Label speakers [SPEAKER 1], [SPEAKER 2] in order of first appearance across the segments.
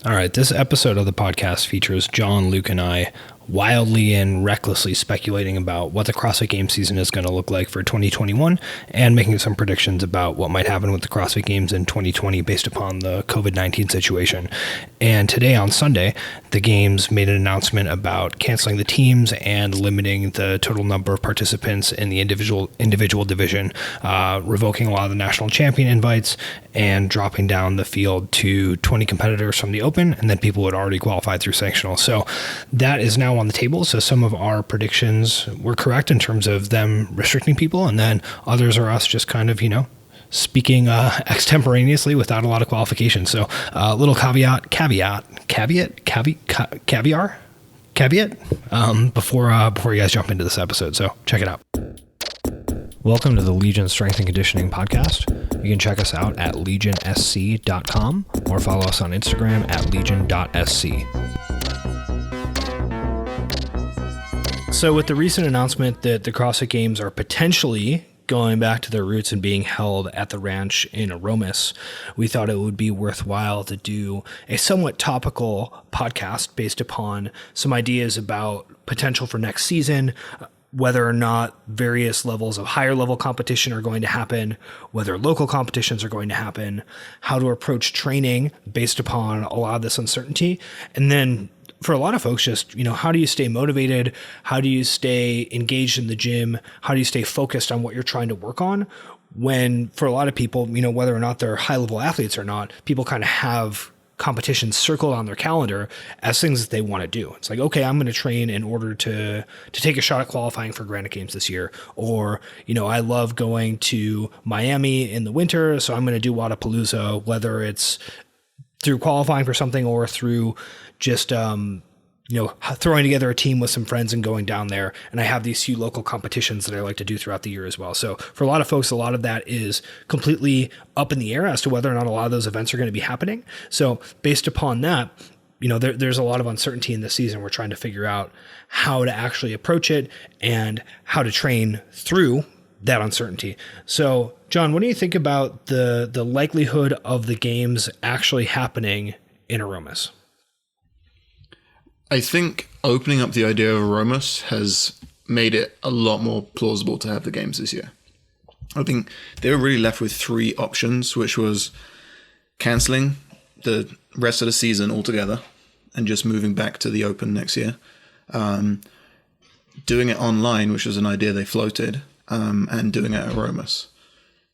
[SPEAKER 1] All right, this episode of the podcast features John, Luke, and I wildly and recklessly speculating about what the CrossFit Games season is going to look like for 2021 and making some predictions about what might happen with the CrossFit Games in 2020 based upon the COVID-19 situation. And today on Sunday, the Games made an announcement about canceling the teams and limiting the total number of participants in the individual division, revoking a lot of the national champion invites, and dropping down the field to 20 competitors from the Open, and then people who had already qualified through Sanctional. So that is now on the table. So some of our predictions were correct in terms of them restricting people, and then others are us just kind of, speaking extemporaneously without a lot of qualification. So a little caveat before you guys jump into this episode. So check it out. Welcome to the Legion Strength and Conditioning Podcast. You can check us out at legionsc.com or follow us on Instagram at legion.sc. So with the recent announcement that the CrossFit Games are potentially going back to their roots and being held at the ranch in Aromas, we thought it would be worthwhile to do a somewhat topical podcast based upon some ideas about potential for next season, whether or not various levels of higher level competition are going to happen, whether local competitions are going to happen, how to approach training based upon a lot of this uncertainty, and then for a lot of folks, just, how do you stay motivated? How do you stay engaged in the gym? How do you stay focused on what you're trying to work on? When for a lot of people, whether or not they're high level athletes or not, people kind of have competitions circled on their calendar as things that they want to do. It's like, okay, I'm going to train in order to take a shot at qualifying for Granite Games this year. Or, I love going to Miami in the winter, so I'm going to do Wadapalooza, whether it's through qualifying for something or through just, throwing together a team with some friends and going down there. And I have these few local competitions that I like to do throughout the year as well. So for a lot of folks, a lot of that is completely up in the air as to whether or not a lot of those events are going to be happening. So based upon that, there's a lot of uncertainty in this season. We're trying to figure out how to actually approach it and how to train through that uncertainty. So John, what do you think about the likelihood of the games actually happening in Aromas?
[SPEAKER 2] I think opening up the idea of Aromas has made it a lot more plausible to have the games this year. I think they were really left with three options, which was cancelling the rest of the season altogether and just moving back to the Open next year. Doing it online, which was an idea they floated, and doing it at Aromas.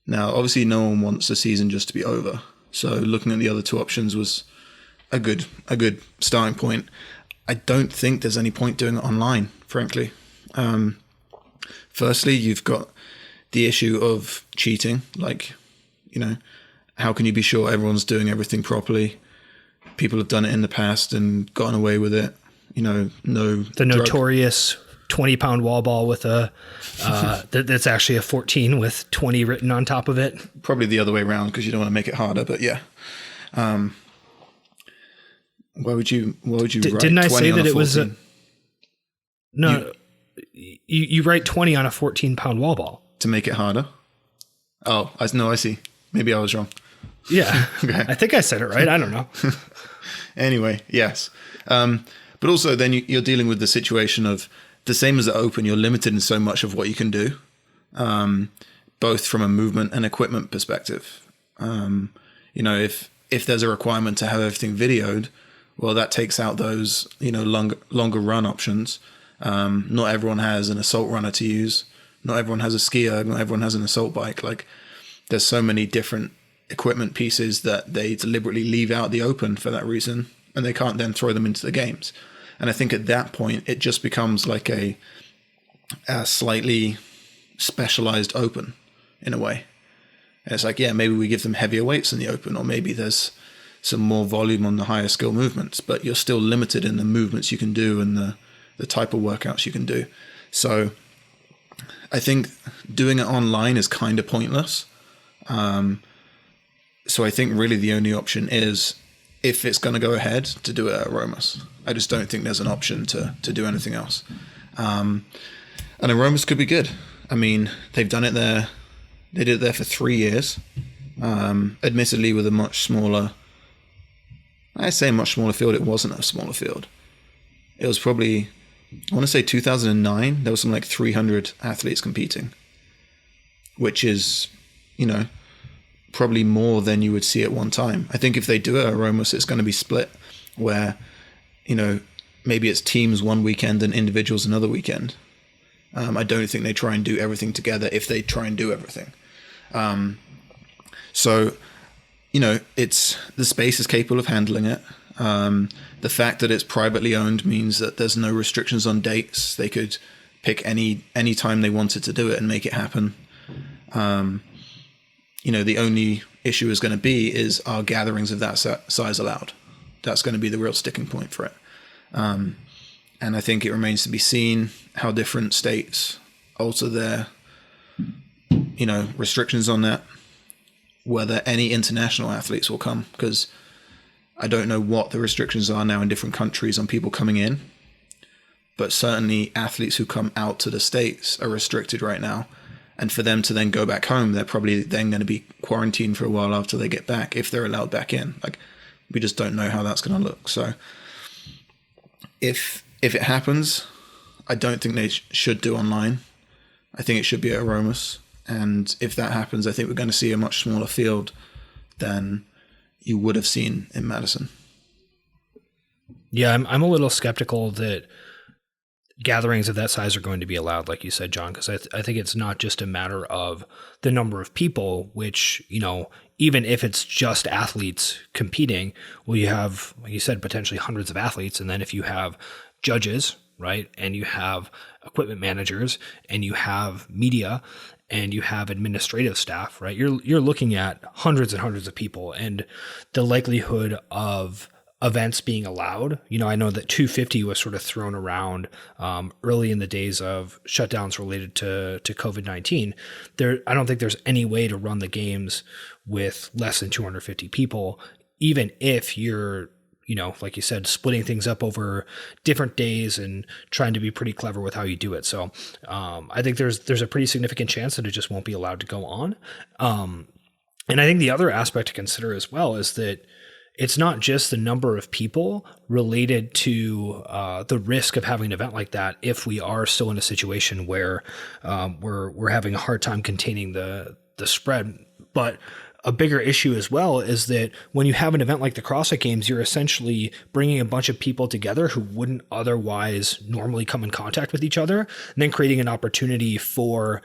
[SPEAKER 2] Now, obviously, no one wants the season just to be over. So looking at the other two options was a good starting point. I don't think there's any point doing it online, frankly. Firstly, you've got the issue of cheating. Like, how can you be sure everyone's doing everything properly? People have done it in the past and gotten away with it. The
[SPEAKER 1] notorious 20-pound wall ball with that's actually a 14 with 20 written on top of it.
[SPEAKER 2] Probably the other way around because you don't want to make it harder, but yeah. Why would you write
[SPEAKER 1] didn't I
[SPEAKER 2] 20
[SPEAKER 1] say
[SPEAKER 2] on
[SPEAKER 1] that
[SPEAKER 2] a
[SPEAKER 1] it was
[SPEAKER 2] 14?
[SPEAKER 1] You write 20 on a 14-pound wall ball
[SPEAKER 2] to make it harder? Oh, I see. Maybe I was wrong.
[SPEAKER 1] Yeah.
[SPEAKER 2] Okay.
[SPEAKER 1] I think I said it right. I don't know.
[SPEAKER 2] Anyway, yes. But also then you're dealing with the situation of the same as the Open, you're limited in so much of what you can do, both from a movement and equipment perspective. If there's a requirement to have everything videoed, well, that takes out those, longer run options. Not everyone has an assault runner to use. Not everyone has a skier. Not everyone has an assault bike. Like, there's so many different equipment pieces that they deliberately leave out the Open for that reason, and they can't then throw them into the games. And I think at that point, it just becomes like a slightly specialized Open in a way. And it's like, yeah, maybe we give them heavier weights in the Open, or maybe there's some more volume on the higher skill movements, but you're still limited in the movements you can do and the type of workouts you can do. So I think doing it online is kind of pointless. So I think really the only option is, if it's going to go ahead, to do it at Aromas. I just don't think there's an option to do anything else. And Aromas could be good. I mean, they've done it there. They did it there for 3 years, admittedly with a much smaller I say much smaller field. It wasn't a smaller field. It was probably, I want to say 2009. There was something like 300 athletes competing, which is, probably more than you would see at one time. I think if they do it at Aromas, it's going to be split where, maybe it's teams one weekend and individuals another weekend. I don't think they try and do everything together if they try and do everything. So, it's the space is capable of handling it. The fact that it's privately owned means that there's no restrictions on dates. They could pick any time they wanted to do it and make it happen. The only issue is going to be is, are gatherings of that size allowed? That's going to be the real sticking point for it. And I think it remains to be seen how different states alter their, restrictions on that, whether any international athletes will come, because I don't know what the restrictions are now in different countries on people coming in, but certainly athletes who come out to the States are restricted right now. And for them to then go back home, they're probably then going to be quarantined for a while after they get back, if they're allowed back in. Like, we just don't know how that's going to look. So if it happens, I don't think they should do online. I think it should be at Aromas. And if that happens, I think we're going to see a much smaller field than you would have seen in Madison.
[SPEAKER 1] Yeah, I'm a little skeptical that gatherings of that size are going to be allowed, like you said, John, because I think it's not just a matter of the number of people, which, even if it's just athletes competing, well, you have, like you said, potentially hundreds of athletes. And then if you have judges, right, and you have equipment managers, and you have media, and you have administrative staff, right, you're looking at hundreds and hundreds of people, and the likelihood of events being allowed. I know that 250 was sort of thrown around early in the days of shutdowns related to COVID-19. I don't think there's any way to run the games with less than 250 people, even if you're, like you said, splitting things up over different days and trying to be pretty clever with how you do it. So I think there's a pretty significant chance that it just won't be allowed to go on. And I think the other aspect to consider as well is that it's not just the number of people related to the risk of having an event like that if we are still in a situation where we're having a hard time containing the spread. But a bigger issue as well is that when you have an event like the CrossFit Games, you're essentially bringing a bunch of people together who wouldn't otherwise normally come in contact with each other, and then creating an opportunity for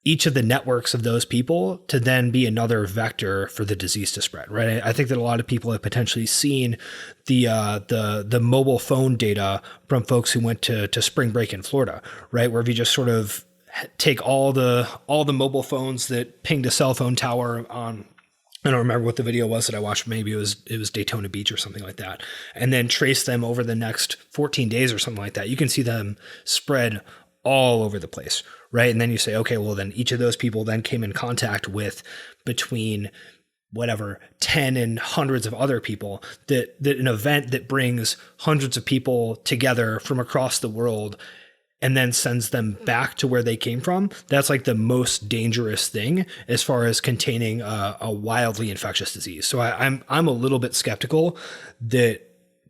[SPEAKER 1] each of the networks of those people to then be another vector for the disease to spread, right? I think that a lot of people have potentially seen the mobile phone data from folks who went to spring break in Florida, right? Where if you just sort of take all the mobile phones that pinged a cell phone tower on, I don't remember what the video was that I watched. Maybe it was Daytona Beach or something like that. And then trace them over the next 14 days or something like that. You can see them spread all over the place, right? And then you say, okay, well then each of those people then came in contact with between whatever 10 and hundreds of other people, that an event that brings hundreds of people together from across the world and then sends them back to where they came from, that's like the most dangerous thing as far as containing a wildly infectious disease. So I'm a little bit skeptical that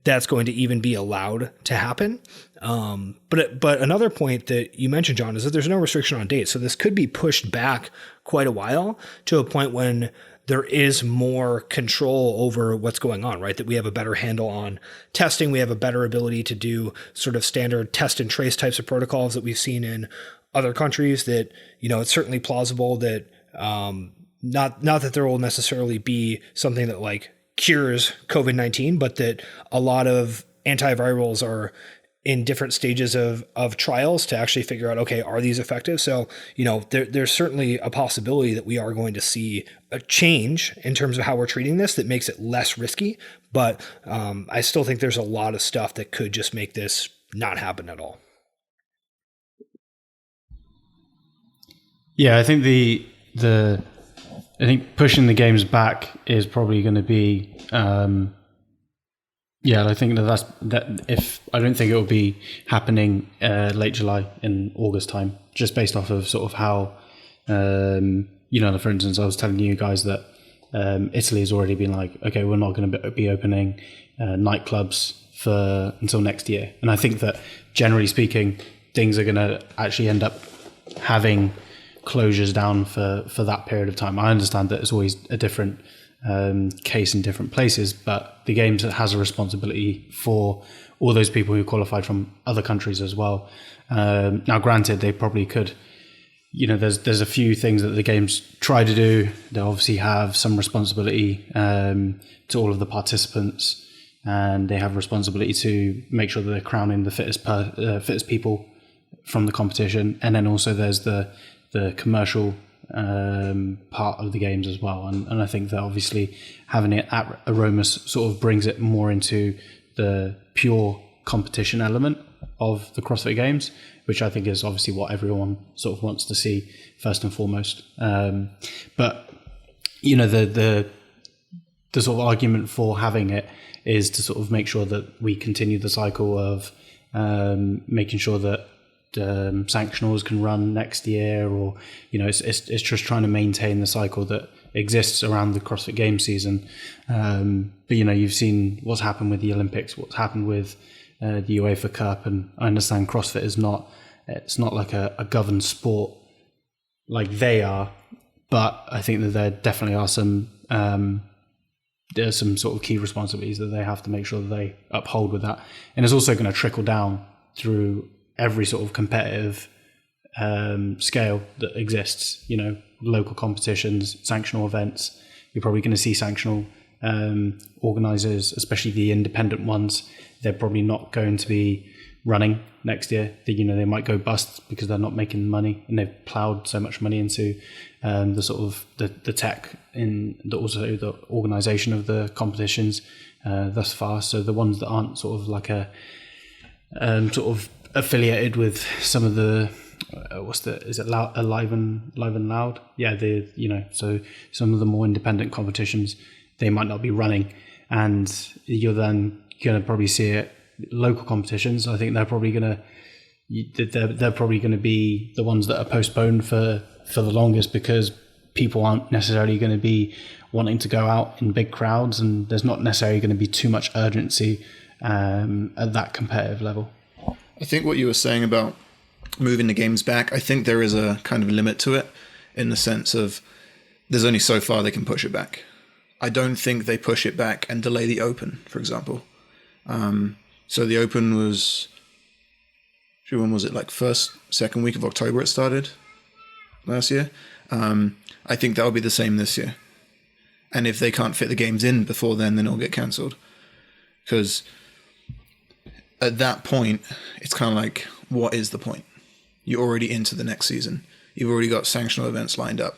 [SPEAKER 1] that's going to even be allowed to happen. But another point that you mentioned, John, is that there's no restriction on dates. So this could be pushed back quite a while to a point when there is more control over what's going on, right? That we have a better handle on testing. We have a better ability to do sort of standard test and trace types of protocols that we've seen in other countries. That, it's certainly plausible that not that there will necessarily be something that like cures COVID-19, but that a lot of antivirals are in different stages of trials to actually figure out, okay, are these effective? So, there's certainly a possibility that we are going to see a change in terms of how we're treating this that makes it less risky. But I still think there's a lot of stuff that could just make this not happen at all.
[SPEAKER 3] Yeah, I think I think pushing the games back is probably going to be, I think I don't think it will be happening late July in August time, just based off of sort of how, for instance, I was telling you guys that Italy has already been like, okay, we're not going to be opening nightclubs until next year. And I think that generally speaking, things are going to actually end up having closures down for that period of time. I understand that it's always a different case in different places, but the Games has a responsibility for all those people who qualified from other countries as well. Now, granted, they probably could, there's a few things that the Games try to do. They obviously have some responsibility to all of the participants, and they have responsibility to make sure that they're crowning the fittest people from the competition. And then also there's the commercial part of the Games as well. And I think that obviously having it at Aromas sort of brings it more into the pure competition element of the CrossFit Games, which I think is obviously what everyone sort of wants to see first and foremost. But the sort of argument for having it is to sort of make sure that we continue the cycle of making sure that sanctionals can run next year, or it's just trying to maintain the cycle that exists around the CrossFit Games season. But you've seen what's happened with the Olympics, what's happened with the UEFA Cup, and I understand CrossFit is not like a governed sport like they are, but I think that there definitely are there's some sort of key responsibilities that they have to make sure that they uphold with that. And it's also going to trickle down through every sort of competitive scale that exists, local competitions, sanctional events. You're probably going to see sanctional organizers, especially the independent ones. They're probably not going to be running next year. They might go bust because they're not making money, and they've plowed so much money into the sort of the tech in also the organization of the competitions thus far. So the ones that aren't sort of like a sort of affiliated with some of the Alive and Loud? Yeah, so some of the more independent competitions, they might not be running, and you're then going to probably see it. Local competitions, I think they're probably going to be the ones that are postponed for the longest, because people aren't necessarily going to be wanting to go out in big crowds, and there's not necessarily going to be too much urgency at that competitive level.
[SPEAKER 2] I think what you were saying about moving the Games back, I think there is a kind of limit to it, in the sense of there's only so far they can push it back. I don't think they push it back and delay the Open, for example. So the Open was, when was it, like second week of October it started last year? I think that'll be the same this year. And if they can't fit the Games in before then it'll get cancelled. Because at that point, it's kind of like, what is the point? You're already into the next season. You've already got sanctional events lined up.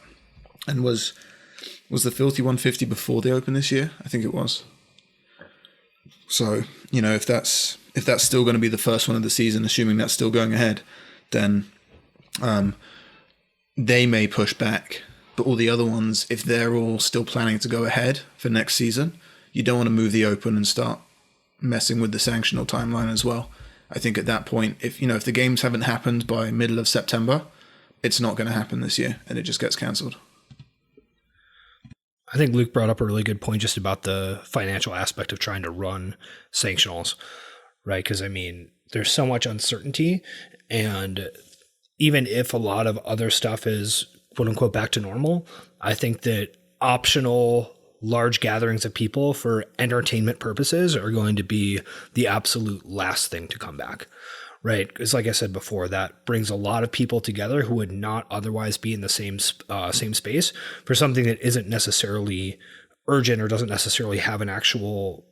[SPEAKER 2] And was the Filthy 150 before the Open this year? I think it was. So, if that's still going to be the first one of the season, assuming that's still going ahead, then they may push back. But all the other ones, if they're all still planning to go ahead for next season, you don't want to move the Open and start messing with the sanctional timeline as well. I think at that point, if the Games haven't happened by middle of September, it's not going to happen this year, and it just gets cancelled.
[SPEAKER 1] I think Luke brought up a really good point just about the financial aspect of trying to run sanctionals, right? Because, there's so much uncertainty, and even if a lot of other stuff is quote unquote back to normal, I think that optional large gatherings of people for entertainment purposes are going to be the absolute last thing to come back, right? Because like I said before, that brings a lot of people together who would not otherwise be in the same space for something that isn't necessarily urgent or doesn't necessarily have an actual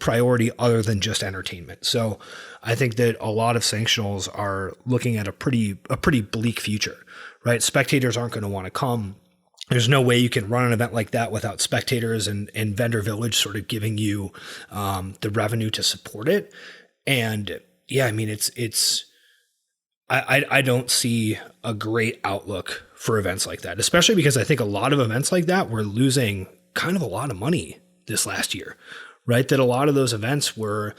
[SPEAKER 1] priority other than just entertainment. So I think that a lot of sanctionals are looking at a pretty bleak future, right? Spectators aren't going to want to come. There's no way you can run an event like that without spectators and Vendor Village sort of giving you the revenue to support it. And yeah, I don't see a great outlook for events like that, especially because I think a lot of events like that were losing kind of a lot of money this last year, right? That a lot of those events were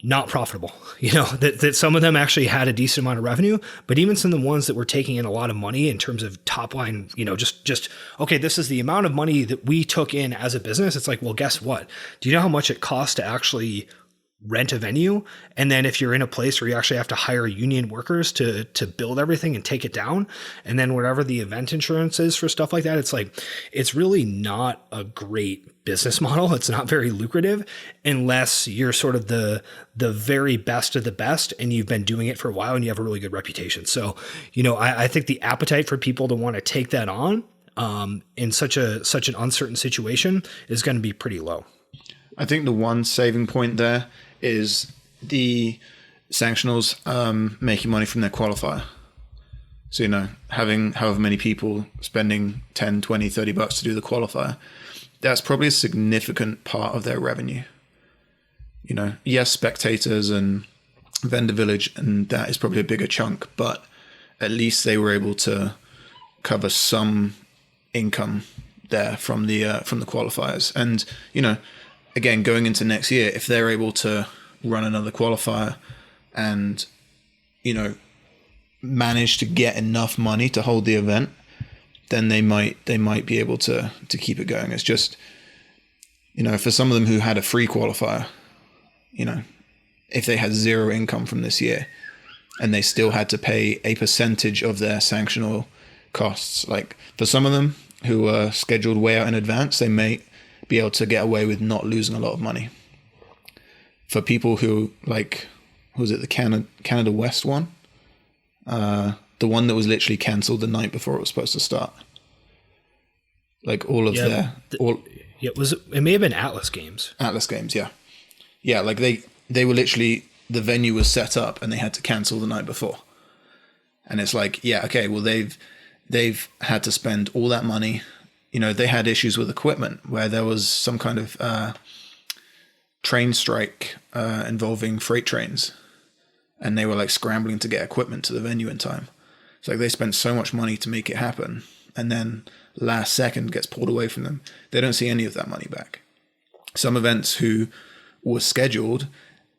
[SPEAKER 1] not profitable, that some of them actually had a decent amount of revenue, but even some of the ones that were taking in a lot of money in terms of top line, just, okay, this is the amount of money that we took in as a business. It's like, well, guess what? Do you know how much it costs to actually rent a venue? And then if you're in a place where you actually have to hire union workers to build everything and take it down, and then whatever the event insurance is for stuff like that, it's like, it's really not a great business model. It's not very lucrative unless you're sort of the very best of the best and you've been doing it for a while and you have a really good reputation. So, I think the appetite for people to want to take that on in such an uncertain situation is going to be pretty low.
[SPEAKER 2] I think the one saving point there is the sanctionals making money from their qualifier. So, having however many people spending 10, 20, 30 bucks to do the qualifier, that's probably a significant part of their revenue. Yes, spectators and vendor village, and that is probably a bigger chunk, but at least they were able to cover some income there from the qualifiers. And, again, going into next year, if they're able to run another qualifier and, manage to get enough money to hold the event, then they might be able to keep it going. It's just, for some of them who had a free qualifier, if they had zero income from this year and they still had to pay a percentage of their sanctional costs, like for some of them who are scheduled way out in advance, they may be able to get away with not losing a lot of money. For people who, like, was it the Canada West one? The one that was literally cancelled the night before it was supposed to start. Like all of
[SPEAKER 1] it may have been Atlas Games.
[SPEAKER 2] Atlas Games, yeah. Yeah, like they were literally, the venue was set up and they had to cancel the night before. And it's like, yeah, okay, well they've had to spend all that money. They had issues with equipment where there was some kind of train strike involving freight trains. And they were like scrambling to get equipment to the venue in time. It's like they spent so much money to make it happen. And then last second gets pulled away from them. They don't see any of that money back. Some events who were scheduled,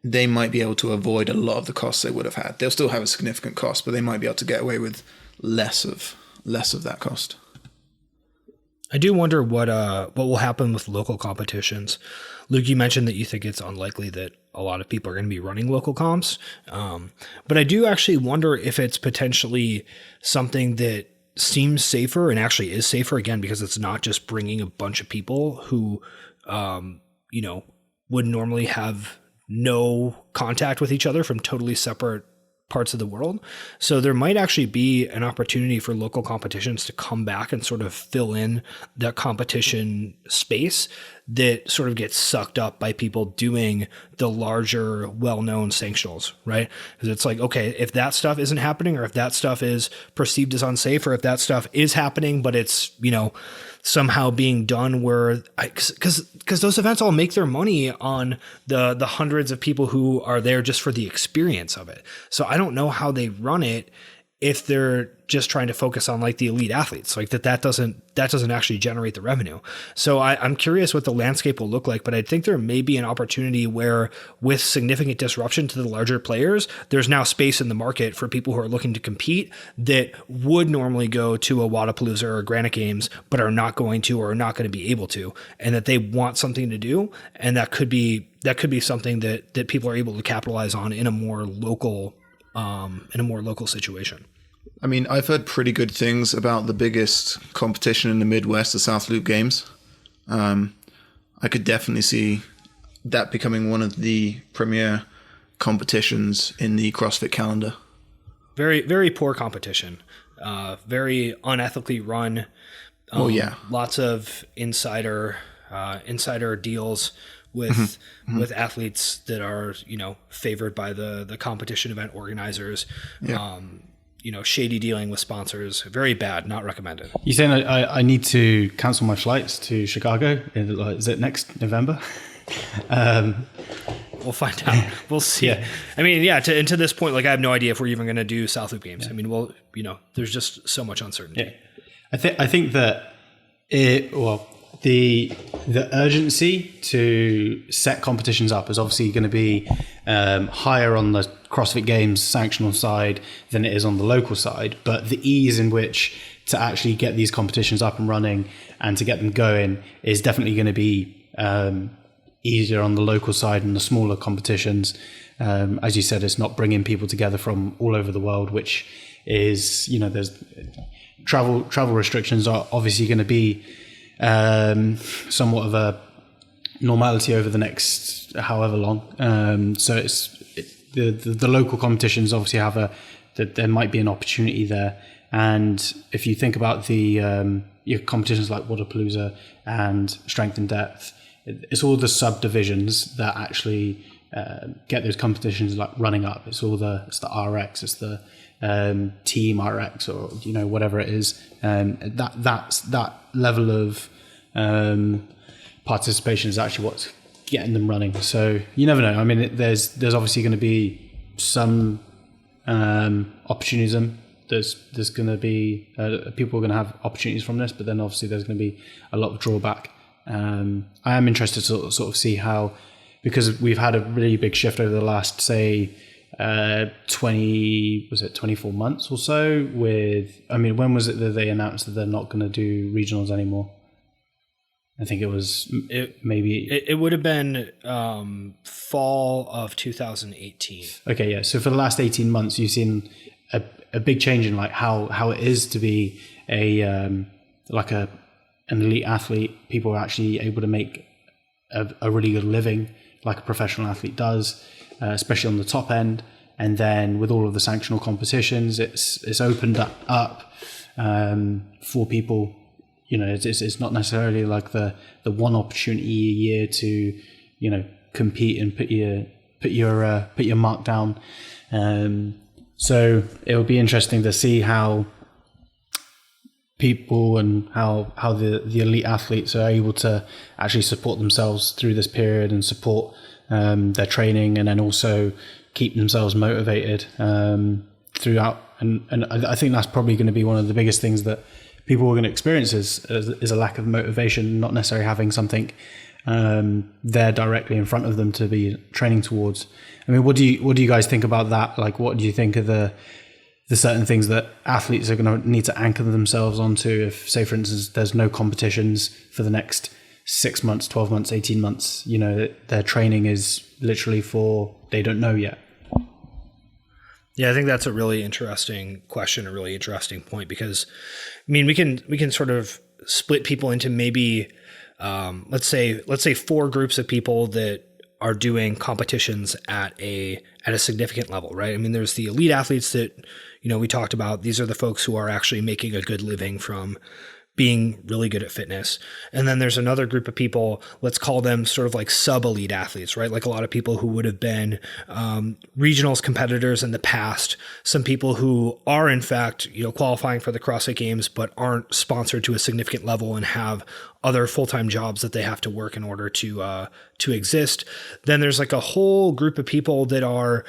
[SPEAKER 2] they might be able to avoid a lot of the costs they would have had. They'll still have a significant cost, but they might be able to get away with less of that cost.
[SPEAKER 1] I do wonder what will happen with local competitions. Luke, you mentioned that you think it's unlikely that a lot of people are going to be running local comps. But I do actually wonder if it's potentially something that seems safer and actually is safer, again, because it's not just bringing a bunch of people who, would normally have no contact with each other from totally separate parts of the world. So there might actually be an opportunity for local competitions to come back and sort of fill in that competition space that sort of gets sucked up by people doing the larger, well-known sanctionals, right? Because it's like, okay, if that stuff isn't happening, or if that stuff is perceived as unsafe, or if that stuff is happening, but it's, somehow being done where, because those events all make their money on the hundreds of people who are there just for the experience of it. So I don't know how they run it if they're just trying to focus on like the elite athletes, like that doesn't actually generate the revenue. So I'm curious what the landscape will look like, but I think there may be an opportunity where, with significant disruption to the larger players, there's now space in the market for people who are looking to compete that would normally go to a Wadapalooza or a Granite Games, but are not going to, or are not going to be able to, and that they want something to do. And that could be something that people are able to capitalize on in a more local situation.
[SPEAKER 2] I mean, I've heard pretty good things about the biggest competition in the Midwest, the South Loop Games. I could definitely see that becoming one of the premier competitions in the CrossFit calendar.
[SPEAKER 1] Very, very poor competition. Very unethically run. Lots of insider deals with athletes that are, favored by the competition event organizers. Yeah. Shady dealing with sponsors. Very bad, not recommended.
[SPEAKER 3] You're saying I need to cancel my flights to Chicago? Is it next November?
[SPEAKER 1] We'll find out. We'll see. Yeah. I mean, to this point, like, I have no idea if we're even going to do South Loop Games. Yeah. I mean, there's just so much uncertainty.
[SPEAKER 3] Yeah. I think that the urgency to set competitions up is obviously going to be higher on the CrossFit Games sanctional side than it is on the local side, but the ease in which to actually get these competitions up and running and to get them going is definitely going to be easier on the local side and the smaller competitions. As you said, it's not bringing people together from all over the world, which is, there's travel restrictions are obviously going to be somewhat of a normality over the next however long. So it's the local competitions obviously that there might be an opportunity there. And if you think about the your competitions like Waterpalooza and Strength and Depth, it's all the subdivisions that actually get those competitions like running up. It's the RX, it's the team RX, or whatever it is. That level of participation is actually what's getting them running. So you never know. I mean, there's obviously going to be some opportunism. There's going to be people are going to have opportunities from this, but then obviously there's going to be a lot of drawback. I am interested to sort of see how, because we've had a really big shift over the last, say, 24 months or so when was it that they announced that they're not going to do regionals anymore? I think it would have been fall of 2018. Okay, yeah. So for the last 18 months, you've seen a big change in like how it is to be an elite athlete. People are actually able to make a really good living like a professional athlete does, especially on the top end. And then with all of the sanctional competitions, it's opened up for people. It's not necessarily like the one opportunity a year to compete and put your mark down. So it will be interesting to see how people and how the elite athletes are able to actually support themselves through this period and support their training, and then also keep themselves motivated throughout. And I think that's probably going to be one of the biggest things that people are going to experience is a lack of motivation, not necessarily having something there directly in front of them to be training towards. I mean, what do you guys think about that? Like, what do you think of the certain things that athletes are going to need to anchor themselves onto if, say, for instance, there's no competitions for the next 6 months, 12 months, 18 months, their training is literally for, they don't know yet.
[SPEAKER 1] Yeah, I think that's a really interesting question, a really interesting point, because I mean, we can sort of split people into maybe, let's say 4 groups of people that are doing competitions at a significant level, right? I mean, there's the elite athletes that, we talked about. These are the folks who are actually making a good living from being really good at fitness. And then there's another group of people, let's call them sort of like sub-elite athletes, right? Like a lot of people who would have been regionals competitors in the past, some people who are in fact, qualifying for the CrossFit Games, but aren't sponsored to a significant level and have other full-time jobs that they have to work in order to exist. Then there's like a whole group of people that are,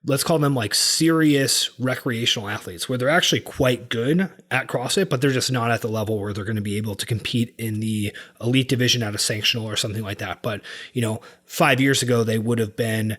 [SPEAKER 1] let's call them like serious recreational athletes, where they're actually quite good at CrossFit, but they're just not at the level where they're going to be able to compete in the elite division at a sanctional or something like that. But, 5 years ago, they would have been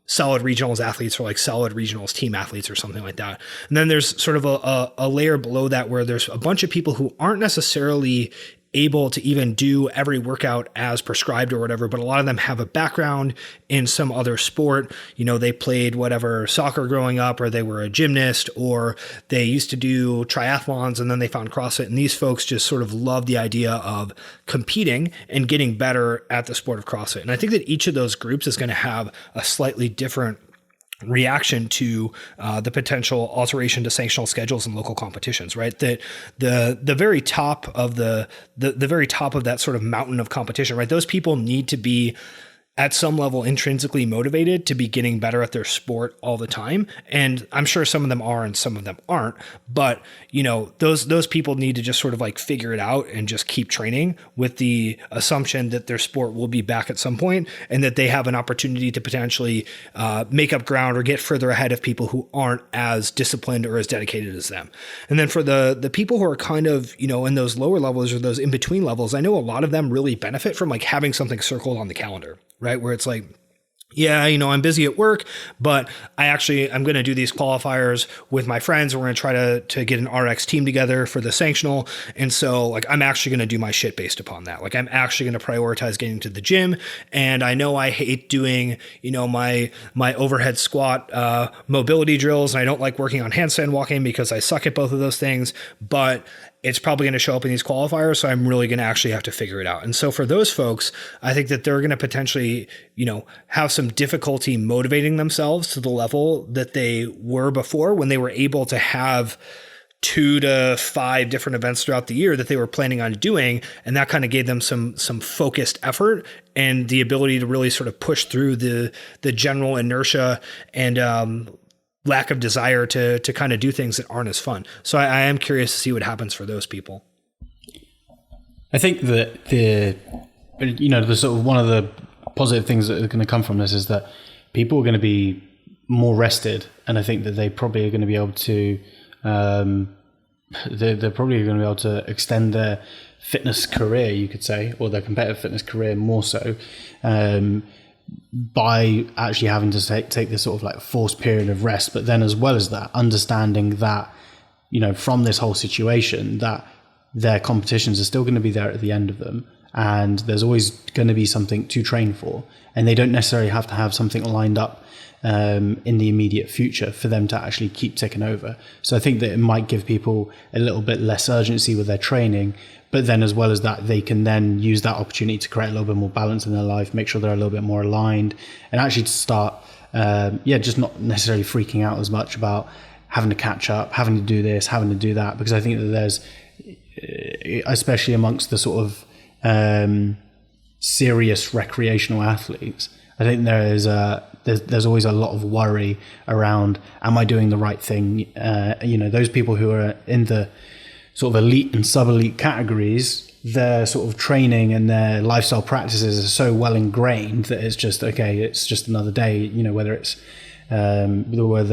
[SPEAKER 1] solid regionals athletes, or like solid regionals team athletes or something like that. And then there's sort of a layer below that where there's a bunch of people who aren't necessarily able to even do every workout as prescribed or whatever, but a lot of them have a background in some other sport. They played whatever soccer growing up, or they were a gymnast, or they used to do triathlons and then they found CrossFit. And these folks just sort of love the idea of competing and getting better at the sport of CrossFit. And I think that each of those groups is going to have a slightly different reaction to the potential alteration to sanctional schedules and local competitions, right? That the very top of the very top of that sort of mountain of competition, right? Those people need to be at some level intrinsically motivated to be getting better at their sport all the time. And I'm sure some of them are and some of them aren't, but those people need to just sort of like figure it out and just keep training with the assumption that their sport will be back at some point and that they have an opportunity to potentially make up ground or get further ahead of people who aren't as disciplined or as dedicated as them. And then for the people who are kind of, in those lower levels or those in between levels, I know a lot of them really benefit from like having something circled on the calendar, right? Where it's like, yeah, I'm busy at work, but I'm going to do these qualifiers with my friends. We're going to try to get an RX team together for the sanctional. And so like, I'm actually going to do my shit based upon that. Like I'm actually going to prioritize getting to the gym. And I know I hate doing, my overhead squat, mobility drills. And I don't like working on handstand walking because I suck at both of those things, but it's probably going to show up in these qualifiers. So I'm really going to actually have to figure it out. And so for those folks, I think that they're going to potentially, have some difficulty motivating themselves to the level that they were before when they were able to have 2 to 5 different events throughout the year that they were planning on doing. And that kind of gave them some focused effort and the ability to really sort of push through the general inertia and, lack of desire to kind of do things that aren't as fun. So I am curious to see what happens for those people.
[SPEAKER 3] I think that the sort of one of the positive things that are going to come from this is that people are going to be more rested. And I think that they probably are going to be able to, they're probably going to be able to extend their fitness career, you could say, or their competitive fitness career more so, by actually having to take this sort of like forced period of rest. But then as well as that, understanding that, from this whole situation, that their competitions are still going to be there at the end of them. And there's always going to be something to train for. And they don't necessarily have to have something lined up in the immediate future for them to actually keep ticking over. So I think that it might give people a little bit less urgency with their training. But then as well as that, they can then use that opportunity to create a little bit more balance in their life, make sure they're a little bit more aligned, and actually to start, just not necessarily freaking out as much about having to catch up, having to do this, having to do that. Because I think that there's, especially amongst the sort of serious recreational athletes, I think there's always a lot of worry around, am I doing the right thing? Those people who are in the sort of elite and sub-elite categories, their sort of training and their lifestyle practices are so well ingrained that it's just, okay, it's just another day, whether it's, whether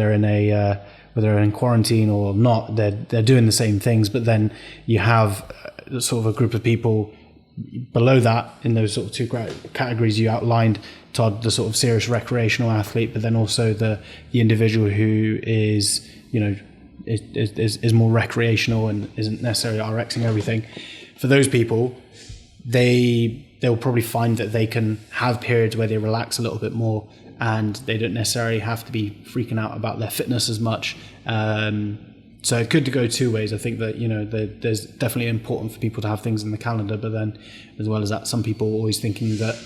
[SPEAKER 3] they're in quarantine or not, they're doing the same things. But then you have sort of a group of people below that in those sort of 2 categories you outlined, Todd, the sort of serious recreational athlete, but then also the individual who is, is more recreational and isn't necessarily RXing everything. For those people, they'll probably find that they can have periods where they relax a little bit more and they don't necessarily have to be freaking out about their fitness as much. So it could go 2 ways. I think that, there's definitely important for people to have things in the calendar, but then as well as that, some people are always thinking that,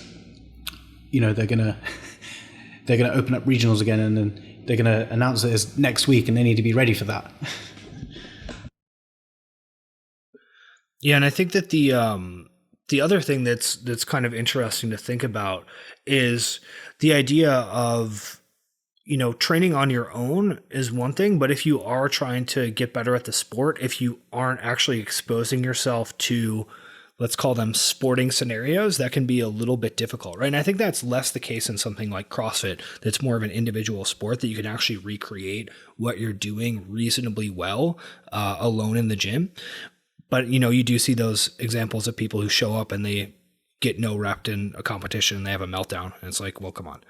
[SPEAKER 3] they're going to open up regionals again and then they're going to announce it as next week and they need to be ready for that.
[SPEAKER 1] Yeah. And I think that the other thing that's kind of interesting to think about is the idea of, training on your own is one thing, but if you are trying to get better at the sport, if you aren't actually exposing yourself to, let's call them sporting scenarios, that can be a little bit difficult, right? And I think that's less the case in something like CrossFit, that's more of an individual sport that you can actually recreate what you're doing reasonably well alone in the gym. But, you do see those examples of people who show up and they get no rep in a competition and they have a meltdown. And it's like, well, come on,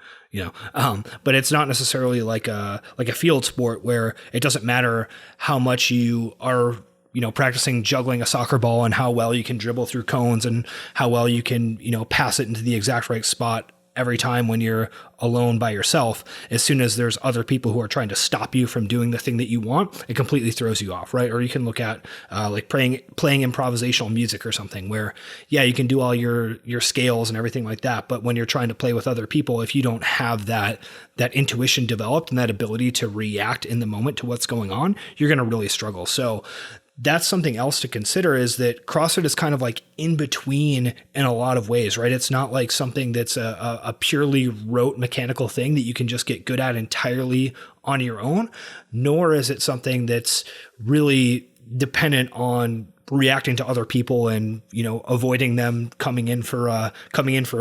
[SPEAKER 1] but it's not necessarily like a field sport where it doesn't matter how much you are, practicing juggling a soccer ball and how well you can dribble through cones and how well you can, pass it into the exact right spot every time when you're alone by yourself. As soon as there's other people who are trying to stop you from doing the thing that you want, it completely throws you off, right? Or you can look at like playing improvisational music or something where, yeah, you can do all your scales and everything like that. But when you're trying to play with other people, if you don't have that intuition developed and that ability to react in the moment to what's going on, you're going to really struggle. So that's something else to consider, is that CrossFit is kind of like in between in a lot of ways, right? It's not like something that's a purely rote mechanical thing that you can just get good at entirely on your own, nor is it something that's really dependent on reacting to other people and, you know, avoiding them coming in for a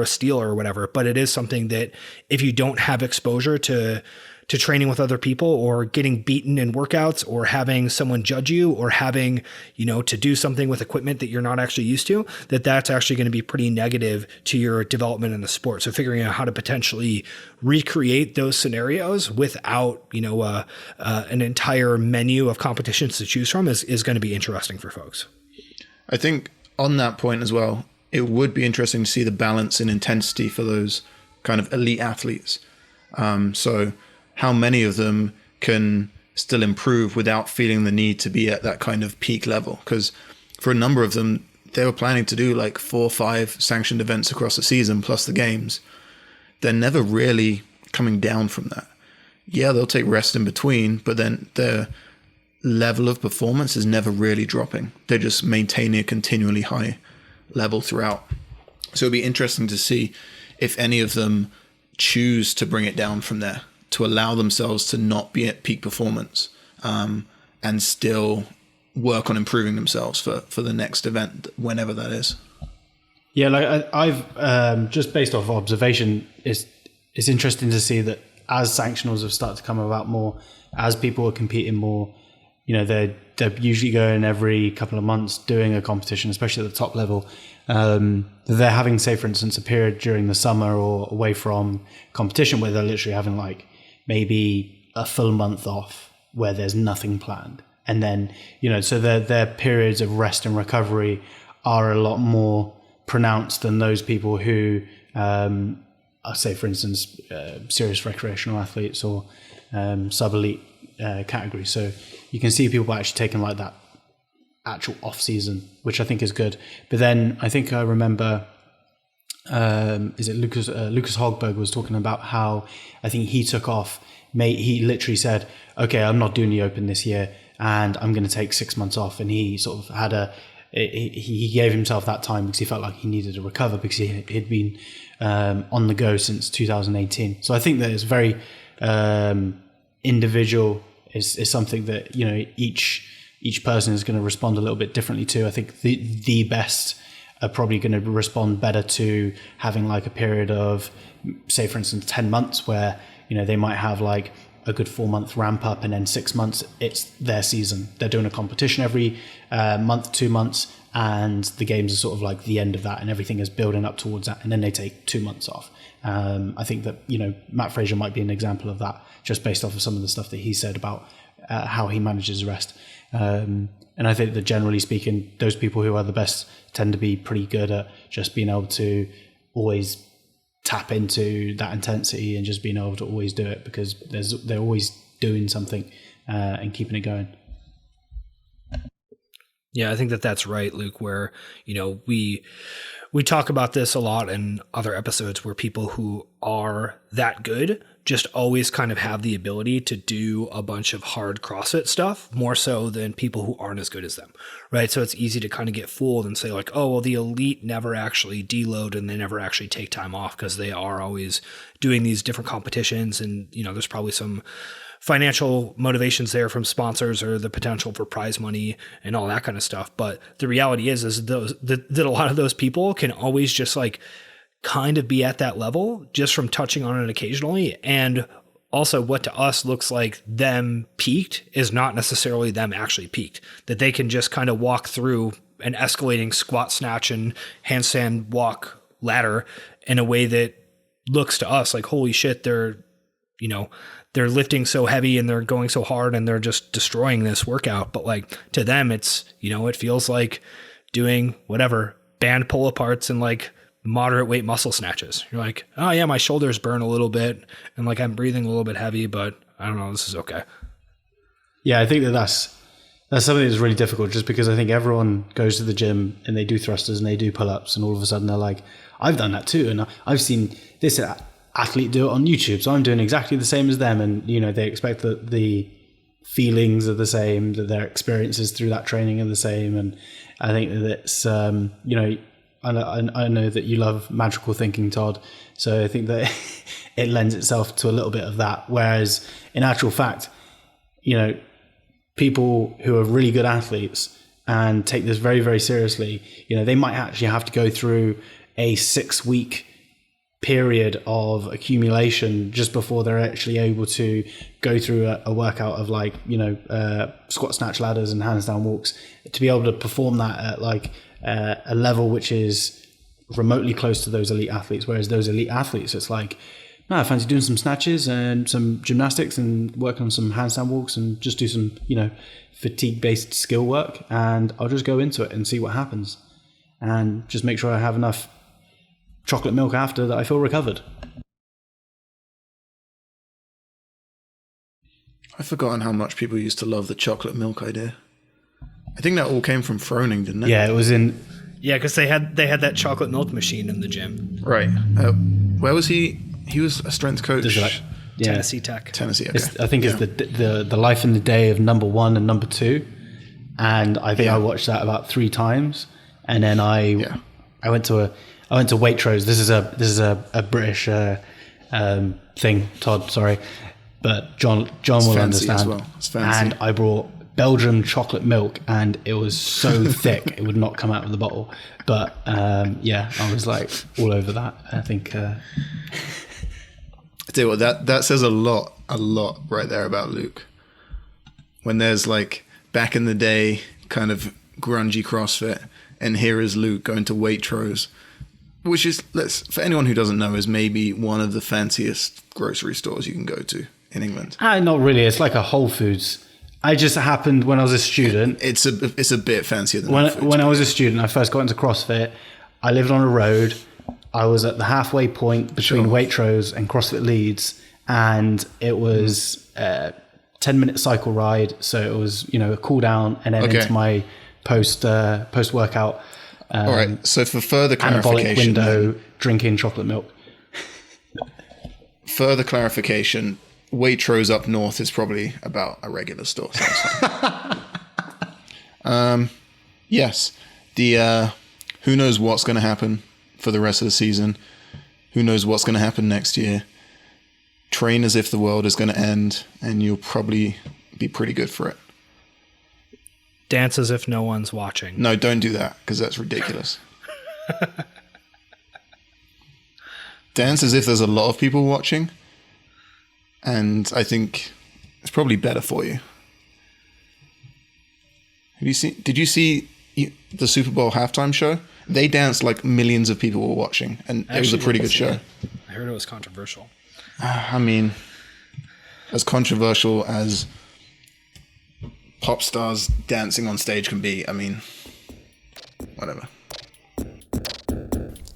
[SPEAKER 1] steal or whatever. But it is something that if you don't have exposure to training with other people, or getting beaten in workouts, or having someone judge you, or having, you know, to do something with equipment that you're not actually used to, that's actually going to be pretty negative to your development in the sport. So figuring out how to potentially recreate those scenarios without, you know, an entire menu of competitions to choose from is going to be interesting for folks.
[SPEAKER 2] I think on that point as well, it would be interesting to see the balance in intensity for those kind of elite athletes. So how many of them can still improve without feeling the need to be at that kind of peak level? Because for a number of them, they were planning to do like 4 or 5 sanctioned events across the season, plus the games. They're never really coming down from that. Yeah, they'll take rest in between, but then their level of performance is never really dropping. They're just maintaining a continually high level throughout. So it'd be interesting to see if any of them choose to bring it down from there, to allow themselves to not be at peak performance, and still work on improving themselves for the next event, whenever that is.
[SPEAKER 3] Yeah, like I've just based off observation, it's interesting to see that as sanctionals have started to come about more, as people are competing more, you know, they're usually going every couple of months doing a competition, especially at the top level. They're having, say, for instance, a period during the summer or away from competition where they're literally having like maybe a full month off where there's nothing planned. And then, you know, so their periods of rest and recovery are a lot more pronounced than those people who, I say, for instance, serious recreational athletes or sub-elite categories. So you can see people actually taking like that actual off season, which I think is good. But then I think I remember, is it Lucas Hogberg was talking about how I think he took off. He literally said, "Okay, I'm not doing the Open this year, and I'm going to take 6 months off." And he sort of had he gave himself that time because he felt like he needed to recover because he'd been on the go since 2018. So I think that it's very individual. Is something that, you know, each person is going to respond a little bit differently to. I think the best are probably going to respond better to having like a period of, say, for instance, 10 months where, you know, they might have like a good 4-month ramp up, and then 6 months, it's their season. They're doing a competition every month, 2 months, and the games are sort of like the end of that, and everything is building up towards that. And then they take 2 months off. I think that, you know, Matt Fraser might be an example of that, just based off of some of the stuff that he said about how he manages rest. And I think that generally speaking, those people who are the best tend to be pretty good at just being able to always tap into that intensity and just being able to always do it because they're always doing something and keeping it going.
[SPEAKER 1] Yeah, I think that's right, Luke, where, you know, we talk about this a lot in other episodes where people who are that good just always kind of have the ability to do a bunch of hard CrossFit stuff more so than people who aren't as good as them, right? So it's easy to kind of get fooled and say like, oh, well, the elite never actually deload and they never actually take time off because they are always doing these different competitions. And, you know, there's probably some financial motivations there from sponsors or the potential for prize money and all that kind of stuff. But the reality is that a lot of those people can always just like kind of be at that level just from touching on it occasionally. And also what to us looks like them peaked is not necessarily them actually peaked, that they can just kind of walk through an escalating squat, snatch, and handstand walk ladder in a way that looks to us like, holy shit, they're lifting so heavy and they're going so hard and they're just destroying this workout. But like to them, it's, you know, it feels like doing whatever band pull aparts and like moderate weight muscle snatches. You're like, oh yeah, my shoulders burn a little bit and like I'm breathing a little bit heavy, but I don't know, this is okay.
[SPEAKER 3] Yeah, I think that's something that's really difficult just because I think everyone goes to the gym and they do thrusters and they do pull-ups and all of a sudden they're like, I've done that too. And I've seen this athlete do it on YouTube, so I'm doing exactly the same as them. And, you know, they expect the feelings are the same, that their experiences through that training are the same. And I think that it's, I know that you love magical thinking, Todd. So I think that it lends itself to a little bit of that. Whereas in actual fact, people who are really good athletes and take this very, very seriously, they might actually have to go through a 6-week period of accumulation just before they're actually able to go through a workout of squat, snatch, ladders and handstand walks, to be able to perform that at a level which is remotely close to those elite athletes. Whereas those elite athletes, it's like, no, I fancy doing some snatches and some gymnastics and work on some handstand walks and just do some, fatigue-based skill work, and I'll just go into it and see what happens and just make sure I have enough chocolate milk after that I feel recovered.
[SPEAKER 2] I've forgotten how much people used to love the chocolate milk idea. I think that all came from Froning, didn't it?
[SPEAKER 3] Yeah, it was in...
[SPEAKER 1] Yeah, because they had that chocolate milk machine in the gym.
[SPEAKER 2] Right. Where was he? He was a strength coach.
[SPEAKER 1] Tennessee Tech.
[SPEAKER 2] Tennessee, okay.
[SPEAKER 3] I think it's the life and the day of number 1 and number 2. And I think I watched that about 3 times. And then I went to Waitrose. This is a British thing, Todd, sorry. But John will understand.
[SPEAKER 2] As well. It's fancy.
[SPEAKER 3] And I brought Belgian chocolate milk, and it was so thick it would not come out of the bottle. But I was like all over that. I think.
[SPEAKER 2] I tell you what, that says a lot right there about Luke. When there's back in the day kind of grungy CrossFit, and here is Luke going to Waitrose, which is, for anyone who doesn't know, is maybe one of the fanciest grocery stores you can go to in England.
[SPEAKER 3] Not really. It's like a Whole Foods. I just happened when I was a student.
[SPEAKER 2] It's a bit fancier than
[SPEAKER 3] when I was a student. I first got into CrossFit. I lived on a road. I was at the halfway point between Waitrose and CrossFit Leeds, and it was a 10-minute cycle ride. So it was a cool down, and then into my post workout.
[SPEAKER 2] All right. So for further clarification,
[SPEAKER 3] anabolic window, drinking chocolate milk.
[SPEAKER 2] Further clarification. Waitrose up north is probably about a regular store. Yes. The who knows what's going to happen for the rest of the season? Who knows what's going to happen next year? Train as if the world is going to end, and you'll probably be pretty good for it.
[SPEAKER 1] Dance as if no one's watching.
[SPEAKER 2] No, don't do that, because that's ridiculous. Dance as if there's a lot of people watching. And I think it's probably better for you. Did you see the Super Bowl halftime show? They danced like millions of people were watching, and it was a pretty good show.
[SPEAKER 1] I heard it was controversial.
[SPEAKER 2] I mean, as controversial as pop stars dancing on stage can be, I mean, whatever.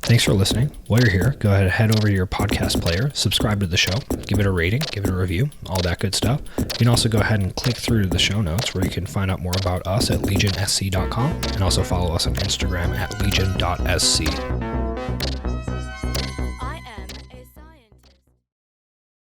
[SPEAKER 1] Thanks for listening. While you're here, go ahead and head over to your podcast player, subscribe to the show, give it a rating, give it a review, all that good stuff. You can also go ahead and click through to the show notes where you can find out more about us at legionsc.com, and also follow us on Instagram at legion.sc.